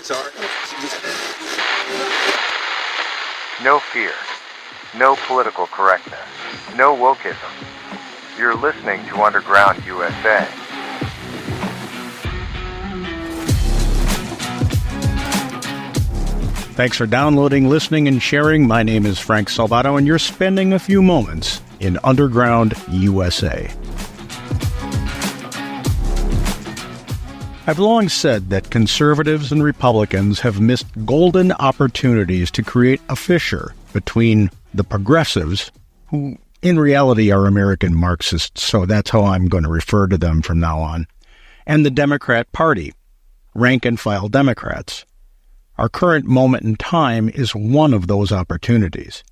No fear. No political correctness. No wokeism. You're listening to Underground USA. Thanks for downloading, listening, and sharing. My name is Frank Salvato, and you're spending a few moments in Underground USA. I've long said that conservatives and Republicans have missed golden opportunities to create a fissure between the progressives, who in reality are American Marxists, so that's how I'm going to refer to them from now on, and the Democrat Party, rank-and-file Democrats. Our current moment in time is one of those opportunities.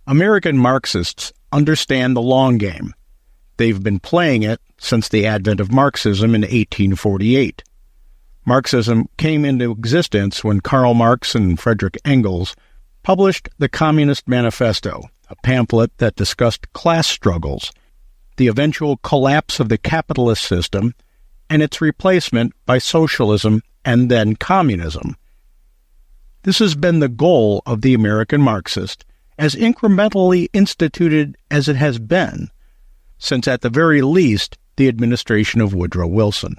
American Marxists understand the long game. They've been playing it since the advent of Marxism in 1848. Marxism came into existence when Karl Marx and Friedrich Engels published the Communist Manifesto, a pamphlet that discussed class struggles, the eventual collapse of the capitalist system, and its replacement by socialism and then communism. This has been the goal of the American Marxist, as incrementally instituted as it has been, since at the very least the administration of Woodrow Wilson.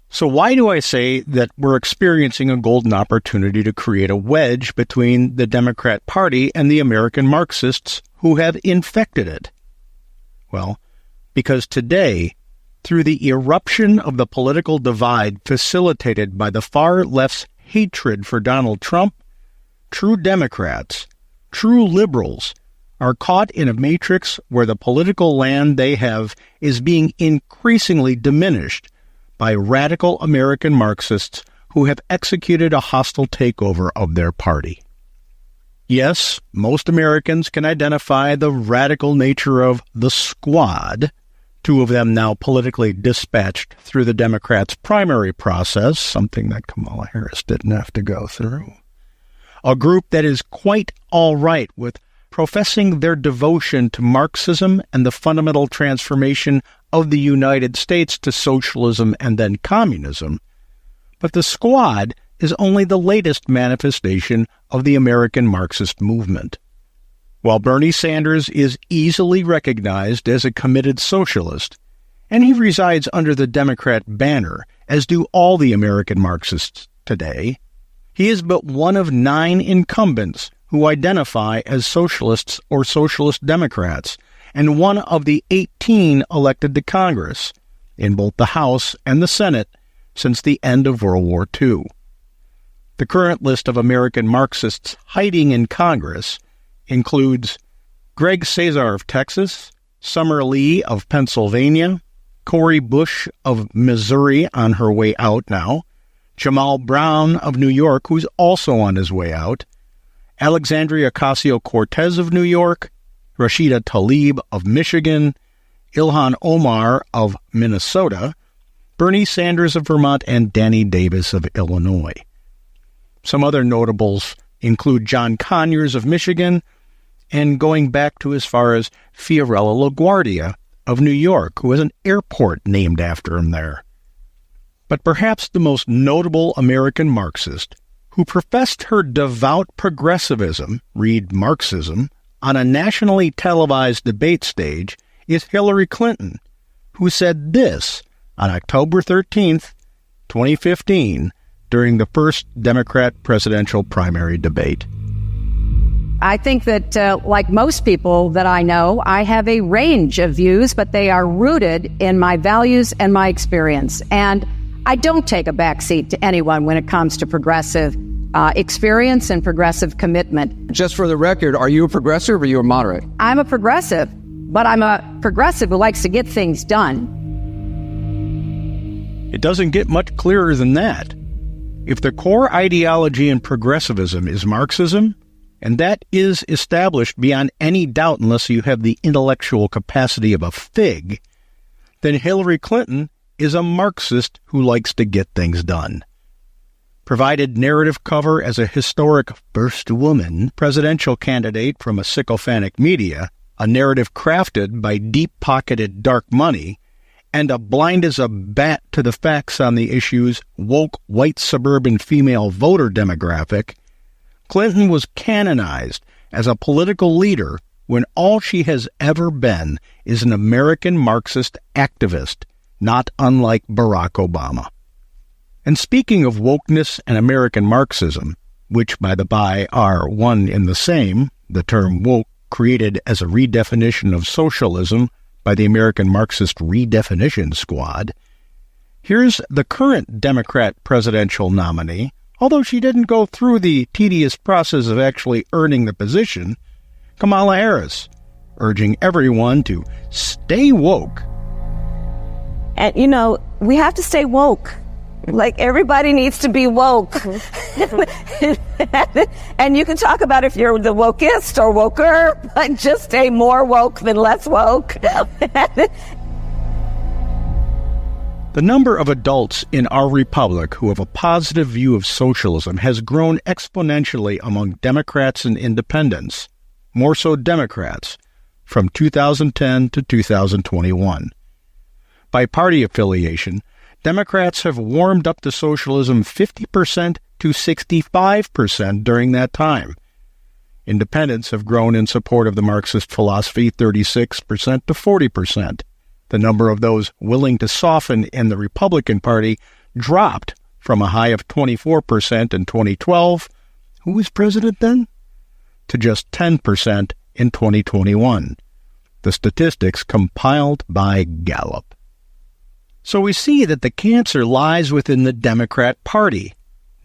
So why do I say that we're experiencing a golden opportunity to create a wedge between the Democrat Party and the American Marxists who have infected it? Well, because today, through the eruption of the political divide facilitated by the far left's hatred for Donald Trump, true Democrats, true liberals, are caught in a matrix where the political land they have is being increasingly diminished by radical American Marxists who have executed a hostile takeover of their party. Yes, most Americans can identify the radical nature of the Squad, two of them now politically dispatched through the Democrats' primary process, something that Kamala Harris didn't have to go through. A group that is quite all right with professing their devotion to Marxism and the fundamental transformation of the United States to socialism and then communism. But the Squad is only the latest manifestation of the American Marxist movement. While Bernie Sanders is easily recognized as a committed socialist, and he resides under the Democrat banner, as do all the American Marxists today, he is but one of 9 incumbents who identify as socialists or socialist Democrats, and one of the 18 elected to Congress, in both the House and the Senate, since the end of World War II. The current list of American Marxists hiding in Congress includes Greg Cesar of Texas, Summer Lee of Pennsylvania, Cori Bush of Missouri on her way out now, Jamal Brown of New York, who's also on his way out, Alexandria Ocasio-Cortez of New York, Rashida Tlaib of Michigan, Ilhan Omar of Minnesota, Bernie Sanders of Vermont, and Danny Davis of Illinois. Some other notables include John Conyers of Michigan, and going back to as far as Fiorella LaGuardia of New York, who has an airport named after him there. But perhaps the most notable American Marxist, who professed her devout progressivism, read Marxism, on a nationally televised debate stage, is Hillary Clinton, who said this on October 13th, 2015, during the first Democrat presidential primary debate. I think that, like most people that I know, I have a range of views, but they are rooted in my values and my experience. And I don't take a backseat to anyone when it comes to progressive experience and progressive commitment. Just for the record, are you a progressive or are you a moderate? I'm a progressive, but I'm a progressive who likes to get things done. It doesn't get much clearer than that. If the core ideology in progressivism is Marxism, and that is established beyond any doubt unless you have the intellectual capacity of a fig, then Hillary Clinton is a Marxist who likes to get things done. Provided narrative cover as a historic first woman presidential candidate from a sycophantic media, a narrative crafted by deep-pocketed dark money, and a blind as a bat to the facts on the issue's woke white suburban female voter demographic, Clinton was canonized as a political leader when all she has ever been is an American Marxist activist, not unlike Barack Obama. And speaking of wokeness and American Marxism, which, by the by, are one and the same, the term woke created as a redefinition of socialism by the American Marxist Redefinition Squad, here's the current Democrat presidential nominee, although she didn't go through the tedious process of actually earning the position, Kamala Harris, urging everyone to stay woke. And, we have to stay woke. Like, everybody needs to be woke. And you can talk about if you're the wokest or woker, but just stay more woke than less woke. The number of adults in our republic who have a positive view of socialism has grown exponentially among Democrats and independents, more so Democrats, from 2010 to 2021. By party affiliation, Democrats have warmed up to socialism 50% to 65% during that time. Independents have grown in support of the Marxist philosophy 36% to 40%. The number of those willing to soften in the Republican Party dropped from a high of 24% in 2012, who was president then, to just 10% in 2021. The statistics compiled by Gallup. So we see that the cancer lies within the Democrat Party,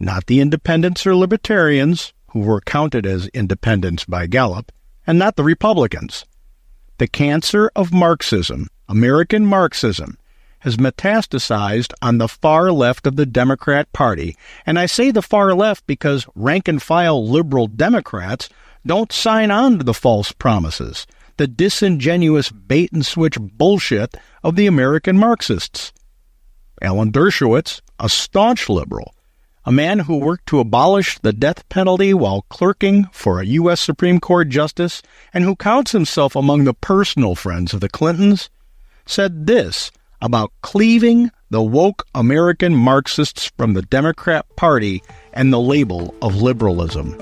not the independents or libertarians, who were counted as independents by Gallup, and not the Republicans. The cancer of Marxism, American Marxism, has metastasized on the far left of the Democrat Party, and I say the far left because rank-and-file liberal Democrats don't sign on to the false promises, the disingenuous bait-and-switch bullshit of the American Marxists. Alan Dershowitz, a staunch liberal, a man who worked to abolish the death penalty while clerking for a U.S. Supreme Court justice and who counts himself among the personal friends of the Clintons, said this about cleaving the woke American Marxists from the Democrat Party and the label of liberalism.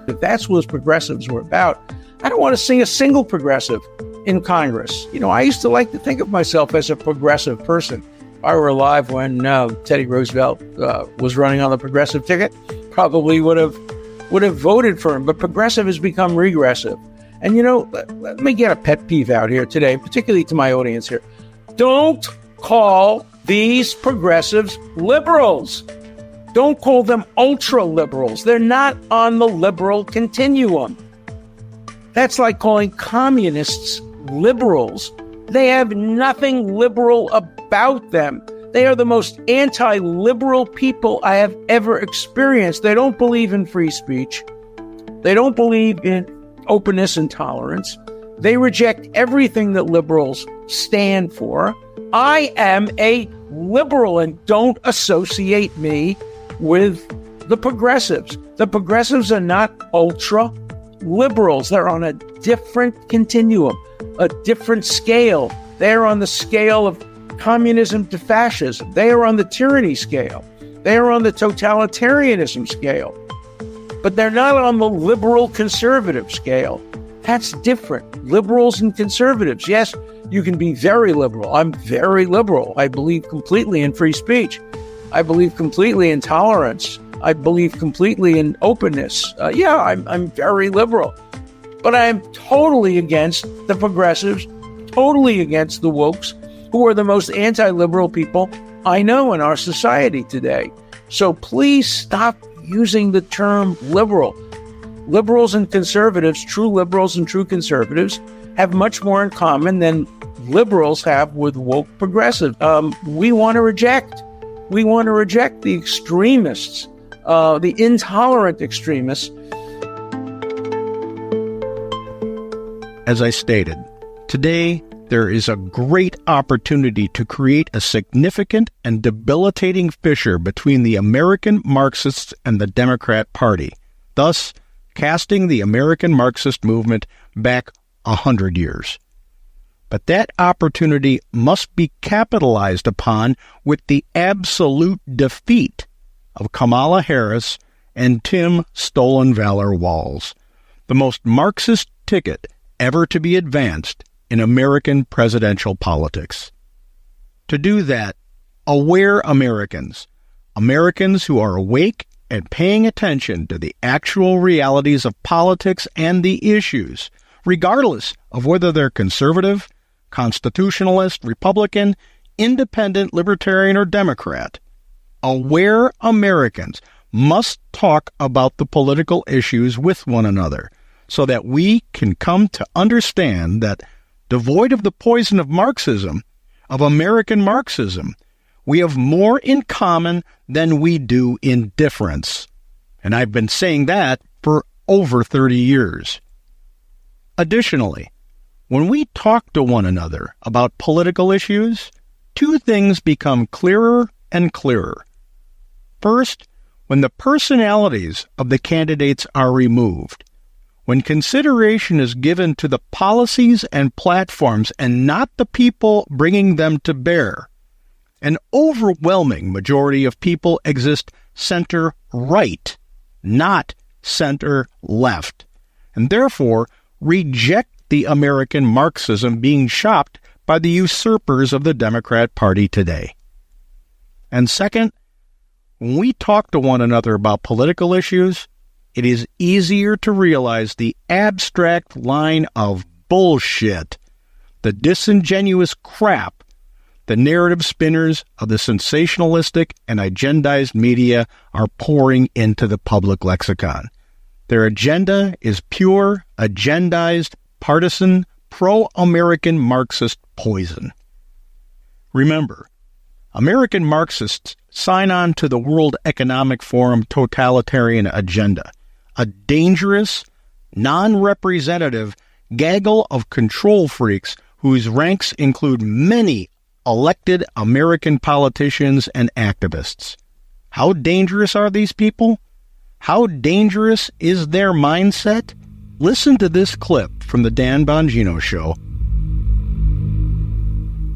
If that's what progressives were about, I don't want to see a single progressive in Congress. I used to like to think of myself as a progressive person. If I were alive when Teddy Roosevelt was running on the progressive ticket, probably would have voted for him. But progressive has become regressive. And let me get a pet peeve out here today, particularly to my audience here. Don't call these progressives liberals. Don't call them ultra-liberals. They're not on the liberal continuum. That's like calling communists liberals. They have nothing liberal about them. They are the most anti-liberal people I have ever experienced. They don't believe in free speech. They don't believe in openness and tolerance. They reject everything that liberals stand for. I am a liberal, and don't associate me with the progressives. The progressives are not ultra liberals. They're on a different continuum, a different scale. They're on the scale of communism to fascism. They are on the tyranny scale. They are on the totalitarianism scale. But they're not on the liberal conservative scale. That's different. Liberals and conservatives. Yes, you can be very liberal. I'm very liberal. I believe completely in free speech. I believe completely in tolerance. I believe completely in openness. I'm very liberal. But I am totally against the progressives, totally against the wokes, who are the most anti-liberal people I know in our society today. So please stop using the term liberal. Liberals and conservatives, true liberals and true conservatives, have much more in common than liberals have with woke progressives. We want to reject the extremists, the intolerant extremists. As I stated, today there is a great opportunity to create a significant and debilitating fissure between the American Marxists and the Democrat Party, thus casting the American Marxist movement back 100 years. But that opportunity must be capitalized upon with the absolute defeat of Kamala Harris and Tim Stolen Valor Walz, the most Marxist ticket ever to be advanced in American presidential politics. To do that, aware Americans who are awake and paying attention to the actual realities of politics and the issues, regardless of whether they're conservative, constitutionalist, Republican, independent, libertarian, or Democrat. Aware Americans must talk about the political issues with one another so that we can come to understand that, devoid of the poison of Marxism, of American Marxism, we have more in common than we do in difference. And I've been saying that for over 30 years. Additionally, when we talk to one another about political issues, two things become clearer and clearer. First, when the personalities of the candidates are removed, when consideration is given to the policies and platforms and not the people bringing them to bear, an overwhelming majority of people exist center-right, not center-left, and therefore reject the American Marxism being shopped by the usurpers of the Democrat Party today. And second, when we talk to one another about political issues, it is easier to realize the abstract line of bullshit, the disingenuous crap the narrative spinners of the sensationalistic and agendized media are pouring into the public lexicon. Their agenda is pure, agendized, partisan, pro-American Marxist poison. Remember, American Marxists sign on to the World Economic Forum totalitarian agenda, a dangerous, non-representative gaggle of control freaks whose ranks include many elected American politicians and activists. How dangerous are these people? How dangerous is their mindset? Listen to this clip from the Dan Bongino Show.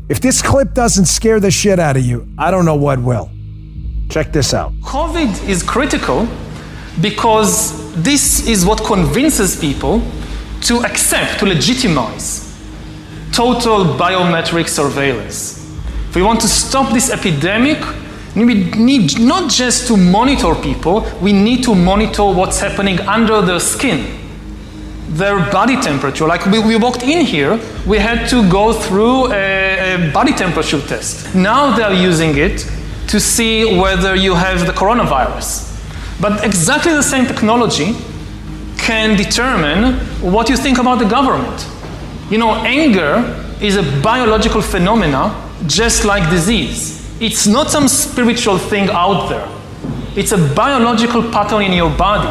If this clip doesn't scare the shit out of you, I don't know what will. Check this out. COVID is critical because this is what convinces people to accept, to legitimize total biometric surveillance. If we want to stop this epidemic, we need not just to monitor people, we need to monitor what's happening under their skin, their body temperature. Like we walked in here, we had to go through a body temperature test. Now they're using it to see whether you have the coronavirus. But exactly the same technology can determine what you think about the government. You know, anger is a biological phenomena just like disease. It's not some spiritual thing out there. It's a biological pattern in your body.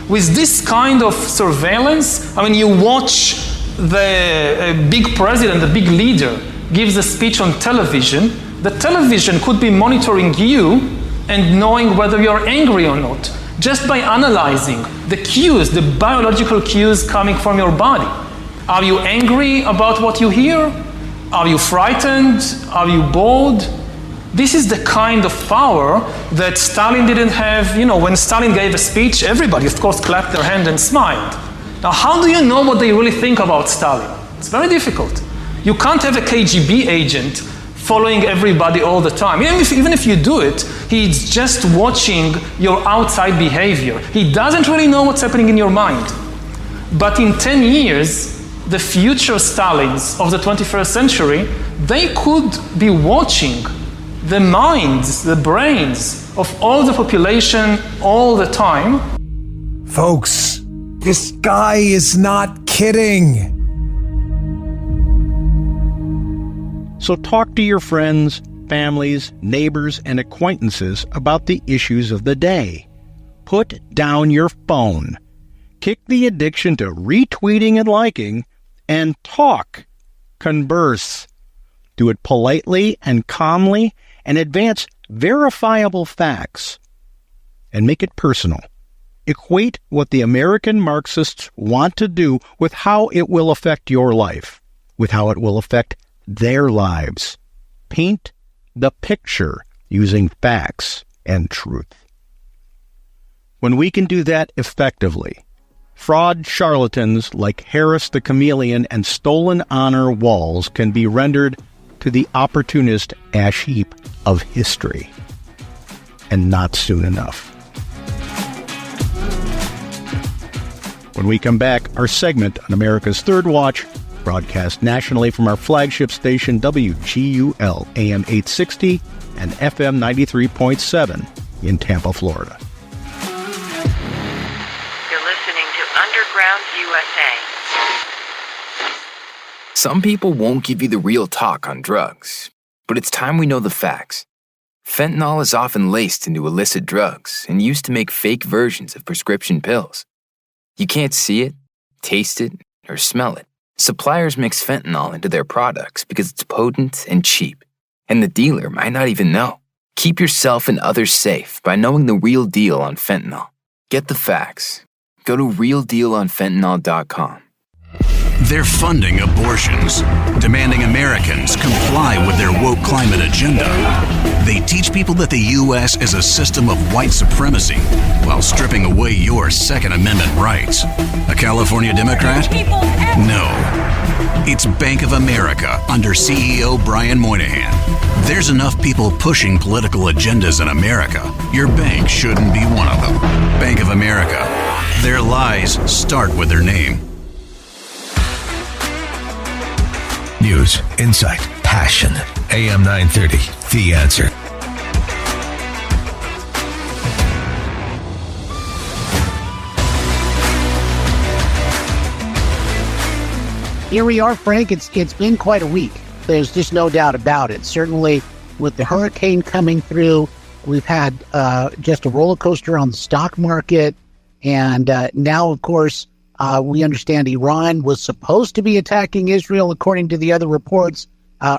With this kind of surveillance, I mean, you watch the big president, the big leader, gives a speech on television. The television could be monitoring you and knowing whether you're angry or not, just by analyzing the cues, the biological cues coming from your body. Are you angry about what you hear? Are you frightened? Are you bored? This is the kind of power that Stalin didn't have. You know, when Stalin gave a speech, everybody, of course, clapped their hand and smiled. Now, how do you know what they really think about Stalin? It's very difficult. You can't have a KGB agent following everybody all the time. Even if you do it, he's just watching your outside behavior. He doesn't really know what's happening in your mind. But in 10 years, the future Stalins of the 21st century, they could be watching the minds, the brains of all the population all the time. Folks, this guy is not kidding. So talk to your friends, families, neighbors, and acquaintances about the issues of the day. Put down your phone. Kick the addiction to retweeting and liking, and talk. Converse. Do it politely and calmly, and advance verifiable facts. And make it personal. Equate what the American Marxists want to do with how it will affect your life. with how it will affect their lives. Paint the picture using facts and truth. When we can do that effectively, fraud charlatans like Harris the Chameleon and Stolen Honor Walls can be rendered to the opportunist ash heap of history. And not soon enough. When we come back, our segment on America's Third Watch, broadcast nationally from our flagship station WGUL AM 860 and FM 93.7 in Tampa, Florida. You're listening to Underground USA. Some people won't give you the real talk on drugs, but it's time we know the facts. Fentanyl is often laced into illicit drugs and used to make fake versions of prescription pills. You can't see it, taste it, or smell it. Suppliers mix fentanyl into their products because it's potent and cheap, and the dealer might not even know. Keep yourself and others safe by knowing the real deal on fentanyl. Get the facts. Go to realdealonfentanyl.com. They're funding abortions, demanding Americans comply with their woke climate agenda. They teach people that the U.S. is a system of white supremacy while stripping away your Second Amendment rights. A California Democrat? No. It's Bank of America under CEO Brian Moynihan. There's enough people pushing political agendas in America. Your bank shouldn't be one of them. Bank of America. Their lies start with their name. News, insight, passion. AM 930, The Answer. Here we are, Frank. It's been quite a week. There's just no doubt about it. Certainly with the hurricane coming through, we've had just a roller coaster on the stock market. And now, of course, we understand Iran was supposed to be attacking Israel, according to the other reports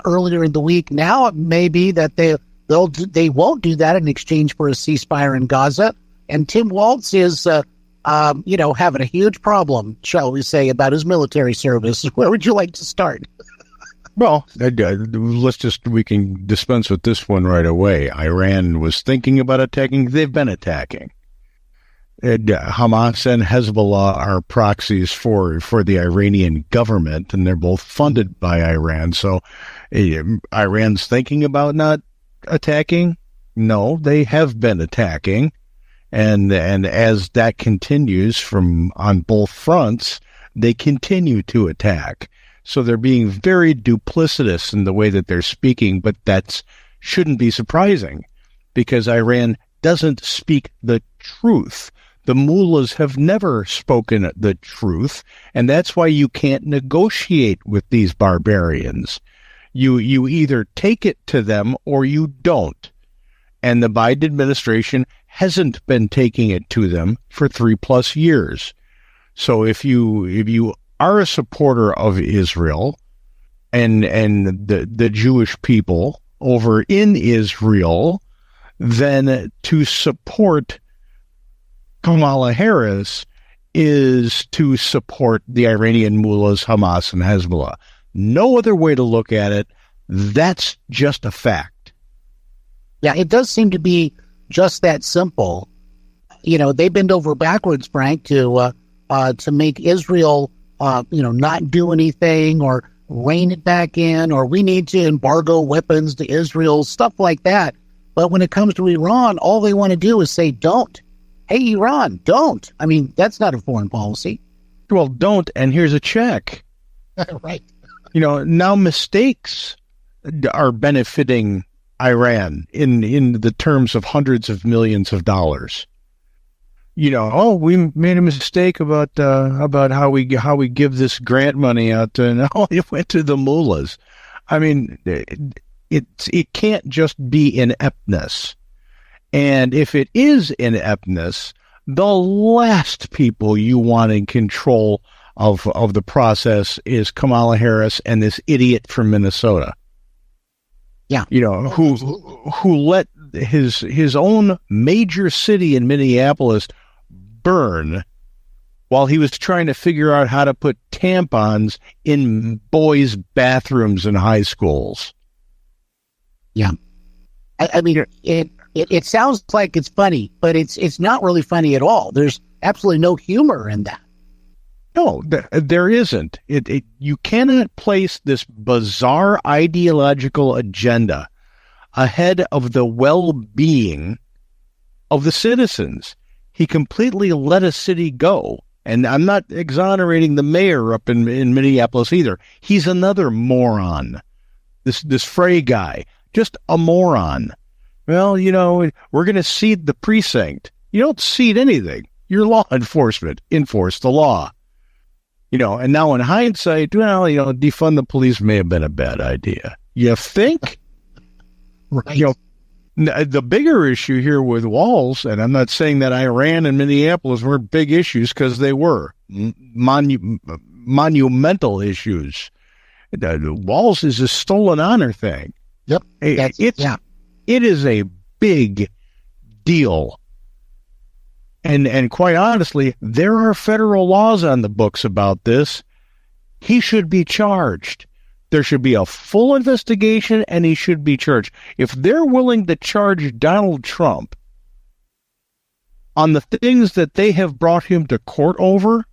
earlier in the week. Now it may be that they won't do that in exchange for a ceasefire in Gaza. And Tim Walz is, having a huge problem, shall we say, about his military service. Where would you like to start? Well, we can dispense with this one right away. Iran was thinking about attacking. They've been attacking. Hamas and Hezbollah are proxies for the Iranian government, and they're both funded by Iran. So Iran's thinking about not attacking? No, they have been attacking. And as that continues on both fronts, they continue to attack. So they're being very duplicitous in the way that they're speaking, but that shouldn't be surprising because Iran doesn't speak the truth. The mullahs have never spoken the truth, and that's why you can't negotiate with these barbarians. You either take it to them or you don't. And the Biden administration hasn't been taking it to them for 3+ years. So if you are a supporter of Israel and the Jewish people over in Israel, then to support Kamala Harris is to support the Iranian mullahs, Hamas, and Hezbollah. No other way to look at it. That's just a fact. Yeah, it does seem to be just that simple. They bend over backwards, Frank, to make Israel, not do anything or rein it back in, or we need to embargo weapons to Israel, stuff like that. But when it comes to Iran, all they want to do is say, don't. Hey, Iran, don't. I mean, that's not a foreign policy. Well, don't, and here's a check. Right. Now mistakes are benefiting Iran in the terms of hundreds of millions of dollars. We made a mistake about how we give this grant money out, and it went to the mullahs. I mean, it can't just be ineptness. And if it is ineptness, the last people you want in control of the process is Kamala Harris and this idiot from Minnesota. Yeah. Who let his own major city in Minneapolis burn while he was trying to figure out how to put tampons in boys' bathrooms in high schools. Yeah. I mean, it sounds like it's funny, but it's not really funny at all. There's absolutely no humor in that. No, there isn't. You cannot place this bizarre ideological agenda ahead of the well-being of the citizens. He completely let a city go. And I'm not exonerating the mayor up in Minneapolis either. He's another moron. This Frey guy, just a moron. Well, we're going to cede the precinct. You don't cede anything. You're law enforcement. Enforce the law. And now in hindsight, defund the police may have been a bad idea. You think? Right. The bigger issue here with walls, and I'm not saying that Iran and Minneapolis weren't big issues, because they were monumental issues. The walls is a stolen honor thing. Yep. It is a big deal. And quite honestly, there are federal laws on the books about this. He should be charged. There should be a full investigation, and he should be charged. If they're willing to charge Donald Trump on the things that they have brought him to court over,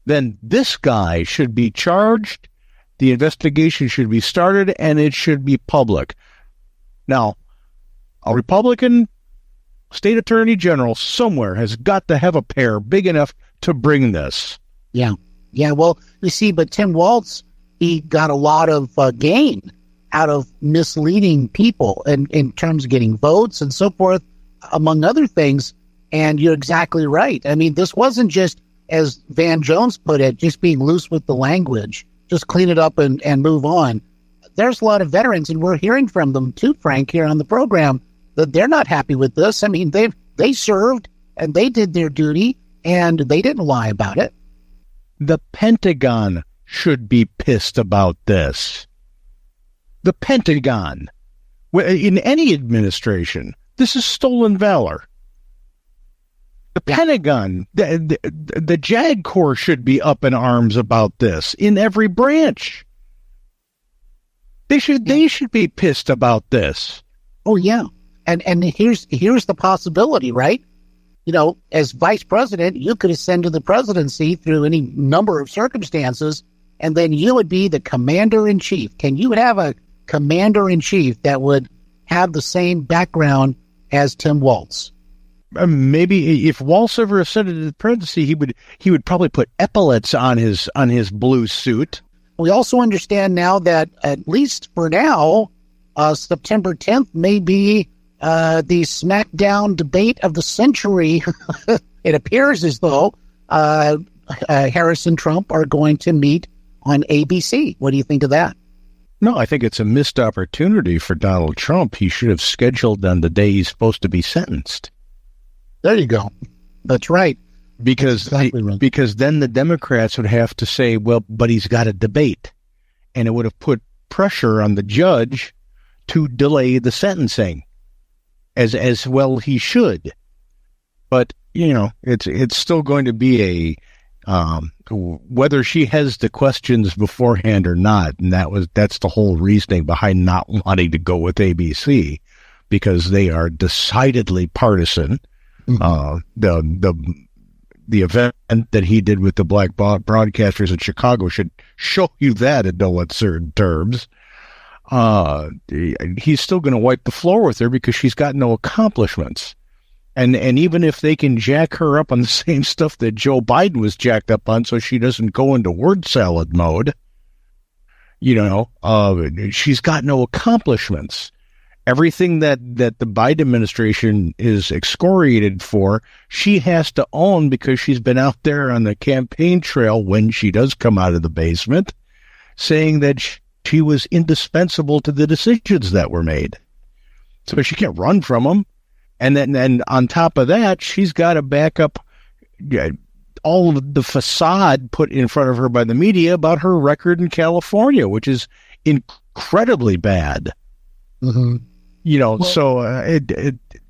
then this guy should be charged, the investigation should be started, and it should be public. Now, a Republican state attorney general somewhere has got to have a pair big enough to bring this. Yeah. Well, you see, but Tim Walz, he got a lot of gain out of misleading people in terms of getting votes and so forth, among other things. And you're exactly right. I mean, this wasn't just, as Van Jones put it, just being loose with the language, just clean it up and move on. There's a lot of veterans, and we're hearing from them too, Frank, here on the program, that they're not happy with this. I mean, they served and they did their duty, and they didn't lie about it. The Pentagon should be pissed about this. The Pentagon. In any administration, this is stolen valor. The Pentagon, the JAG Corps should be up in arms about this in every branch. They should be pissed about this. Oh, yeah. And here's the possibility, right? As vice president, you could ascend to the presidency through any number of circumstances, and then you would be the commander-in-chief. Can you have a commander-in-chief that would have the same background as Tim Walz? Maybe if Walz ever ascended to the presidency, he would probably put epaulets on his blue suit. We also understand now that, at least for now, September 10th may be the smackdown debate of the century. It appears as though Harris and Trump are going to meet on ABC. What do you think of that? No, I think it's a missed opportunity for Donald Trump. He should have scheduled on the day he's supposed to be sentenced. There you go. That's right. Because then the Democrats would have to say, well, but he's got a debate. And it would have put pressure on the judge to delay the sentencing, as well he should. But, it's still going to be whether she has the questions beforehand or not. And that's the whole reasoning behind not wanting to go with ABC, because they are decidedly partisan. Mm-hmm. The event that he did with the black broadcasters in Chicago should show you that in no uncertain terms. He's still going to wipe the floor with her because she's got no accomplishments. And even if they can jack her up on the same stuff that Joe Biden was jacked up on so she doesn't go into word salad mode, she's got no accomplishments. Everything that the Biden administration is excoriated for, she has to own because she's been out there on the campaign trail when she does come out of the basement, saying that she was indispensable to the decisions that were made. So she can't run from them. And then on top of that, she's got to back up all of the facade put in front of her by the media about her record in California, which is incredibly bad. Mm-hmm. So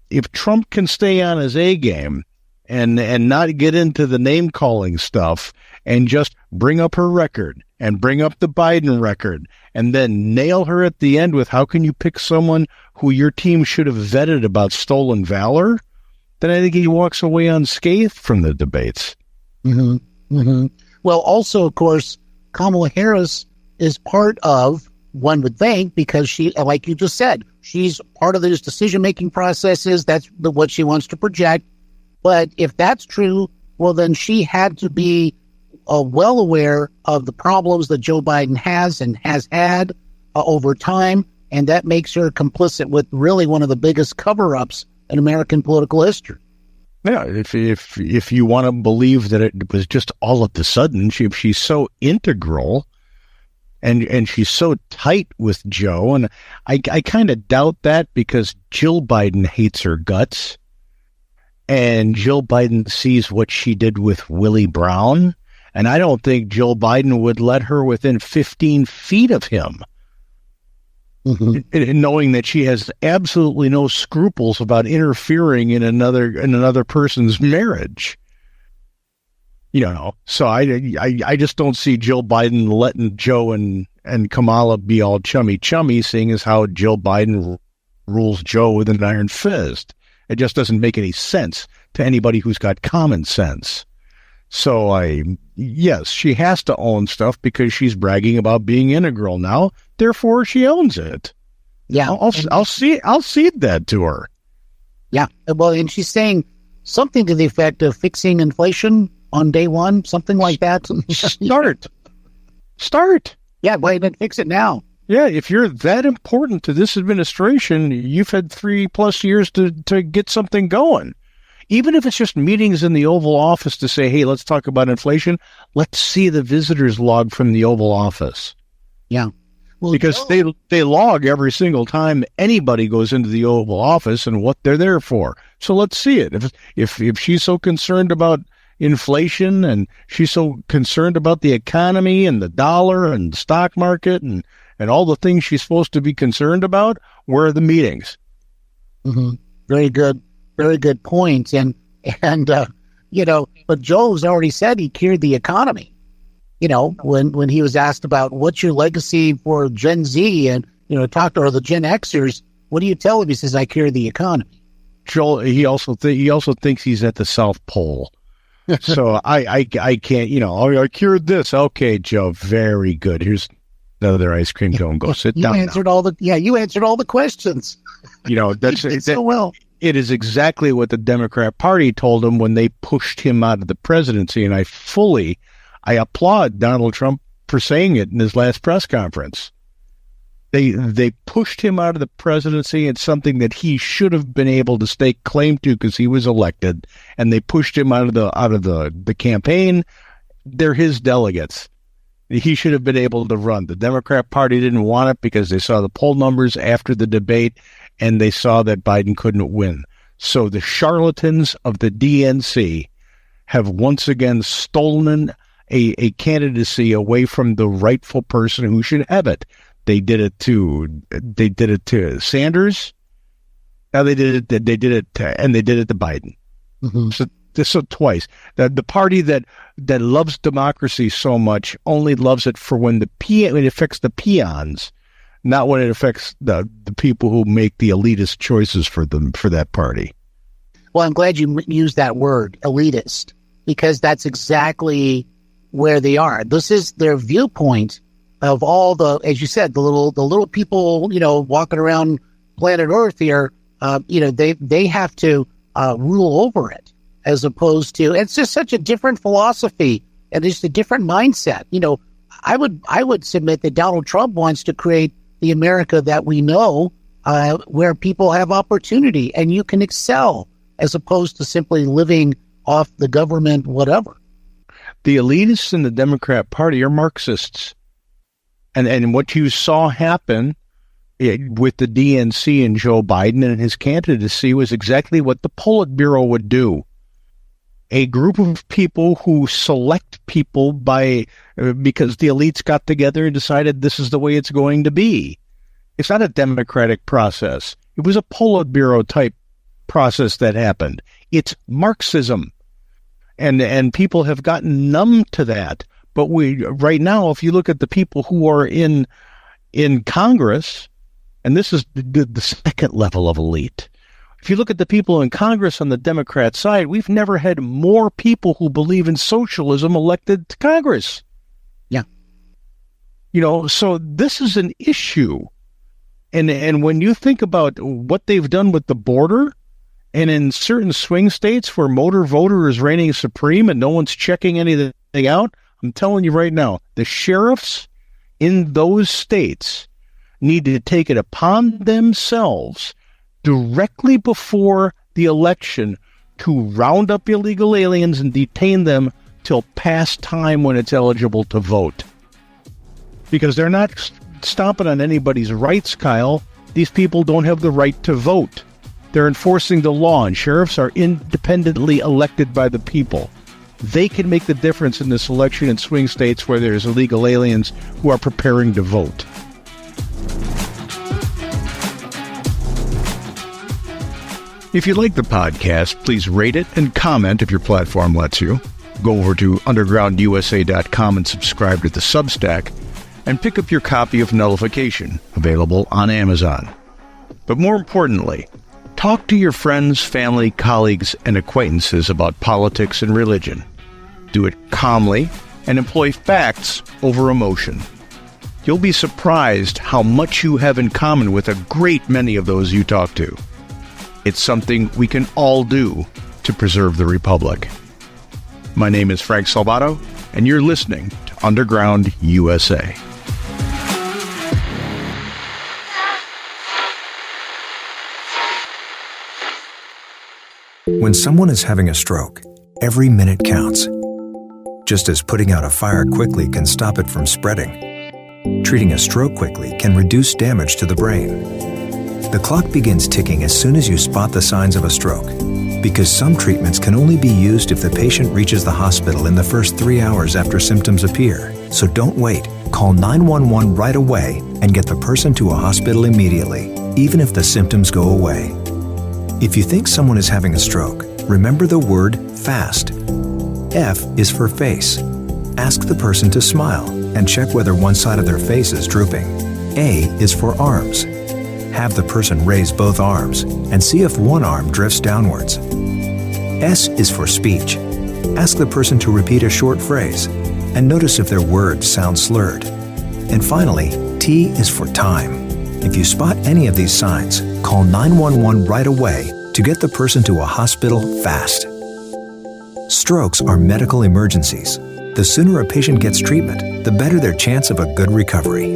if Trump can stay on his A game and not get into the name calling stuff and just bring up her record and bring up the Biden record and then nail her at the end with how can you pick someone who your team should have vetted about stolen valor, then I think he walks away unscathed from the debates. Mm-hmm. Mm-hmm. Well, also, of course, Kamala Harris is part of, one would think, because she, like you just said, she's part of those decision-making processes. That's what she wants to project. But if that's true, well, then she had to be well aware of the problems that Joe Biden has and has had over time, and that makes her complicit with really one of the biggest cover-ups in American political history. Yeah, if you want to believe that it was just all of a sudden, she's so integral and she's so tight with Joe, and I kind of doubt that because Jill Biden hates her guts, and Jill Biden sees what she did with Willie Brown, and I don't think Jill Biden would let her within 15 feet of him. Mm-hmm. Knowing that she has absolutely no scruples about interfering in another person's marriage, So I just don't see Jill Biden letting Joe and Kamala be all chummy, seeing as how Jill Biden rules Joe with an iron fist. It just doesn't make any sense to anybody who's got common sense. So yes, she has to own stuff because she's bragging about being integral now. Therefore, she owns it. Yeah, I'll cede that to her. Yeah, well, and she's saying something to the effect of fixing inflation on day one, something like that. Start. Yeah, wait, and fix it now. Yeah, if you're that important to this administration, you've had 3+ years to get something going. Even if it's just meetings in the Oval Office to say, hey, let's talk about inflation, let's see the visitors log from the Oval Office. Yeah. Well, because they log every single time anybody goes into the Oval Office and what they're there for. So let's see it. If she's so concerned about inflation and she's so concerned about the economy and the dollar and the stock market and all the things she's supposed to be concerned about, where are the meetings? Mm-hmm. Very good point. And but Joe's already said he cured the economy. When he was asked about what's your legacy for Gen Z and, or the Gen Xers, what do you tell him? He says, I cure the economy. Joel, he also thinks he's at the South Pole. So I can't, I cured this. Okay, Joe, very good. Here's another ice cream cone. Go sit down. You answered all the questions. That's so well. It is exactly what the Democrat Party told him when they pushed him out of the presidency, and I applaud Donald Trump for saying it in his last press conference. They pushed him out of the presidency. It's something that he should have been able to stake claim to because he was elected, and they pushed him out of the campaign. They're his delegates. He should have been able to run. The Democrat Party didn't want it because they saw the poll numbers after the debate, and they saw that Biden couldn't win. So the charlatans of the DNC have once again stolen a candidacy away from the rightful person who should have it. They did it to Sanders. Now they did it to Biden. Mm-hmm. So twice. The party that loves democracy so much only loves it for when it affects the peons, not when it affects the people who make the elitist choices for that party. Well, I'm glad you used that word, elitist, because that's exactly where they are. This is their viewpoint of all the, as you said, the little people, walking around planet Earth here. They have to rule over it, as opposed to, it's just such a different philosophy and it's a different mindset. I would submit that Donald Trump wants to create the America that we know, where people have opportunity and you can excel, as opposed to simply living off the government, whatever. The elitists in the Democrat Party are Marxists. And what you saw happen with the DNC and Joe Biden and his candidacy was exactly what the Politburo would do. A group of people who select people because the elites got together and decided this is the way it's going to be. It's not a democratic process. It was a Politburo type process that happened. It's Marxism. And people have gotten numb to that. But right now, if you look at the people who are in Congress, and this is the second level of elite. If you look at the people in Congress on the Democrat side, we've never had more people who believe in socialism elected to Congress. Yeah. So this is an issue. And when you think about what they've done with the border, and in certain swing states where motor voter is reigning supreme and no one's checking anything out, I'm telling you right now, the sheriffs in those states need to take it upon themselves directly before the election to round up illegal aliens and detain them till past time when it's eligible to vote. Because they're not stomping on anybody's rights, Kyle. These people don't have the right to vote. They're enforcing the law, and sheriffs are independently elected by the people. They can make the difference in this election in swing states where there's illegal aliens who are preparing to vote. If you like the podcast, please rate it and comment if your platform lets you. Go over to undergroundusa.com and subscribe to the Substack, and pick up your copy of Nullification, available on Amazon. But more importantly, talk to your friends, family, colleagues, and acquaintances about politics and religion. Do it calmly and employ facts over emotion. You'll be surprised how much you have in common with a great many of those you talk to. It's something we can all do to preserve the Republic. My name is Frank Salvato, and you're listening to Underground USA. When someone is having a stroke, every minute counts. Just as putting out a fire quickly can stop it from spreading, treating a stroke quickly can reduce damage to the brain. The clock begins ticking as soon as you spot the signs of a stroke, because some treatments can only be used if the patient reaches the hospital in the first 3 hours after symptoms appear. So don't wait. Call 911 right away and get the person to a hospital immediately, even if the symptoms go away. If you think someone is having a stroke, remember the word FAST. F is for face. Ask the person to smile and check whether one side of their face is drooping. A is for arms. Have the person raise both arms and see if one arm drifts downwards. S is for speech. Ask the person to repeat a short phrase and notice if their words sound slurred. And finally, T is for time. If you spot any of these signs, call 911 right away to get the person to a hospital fast. Strokes are medical emergencies. The sooner a patient gets treatment, the better their chance of a good recovery.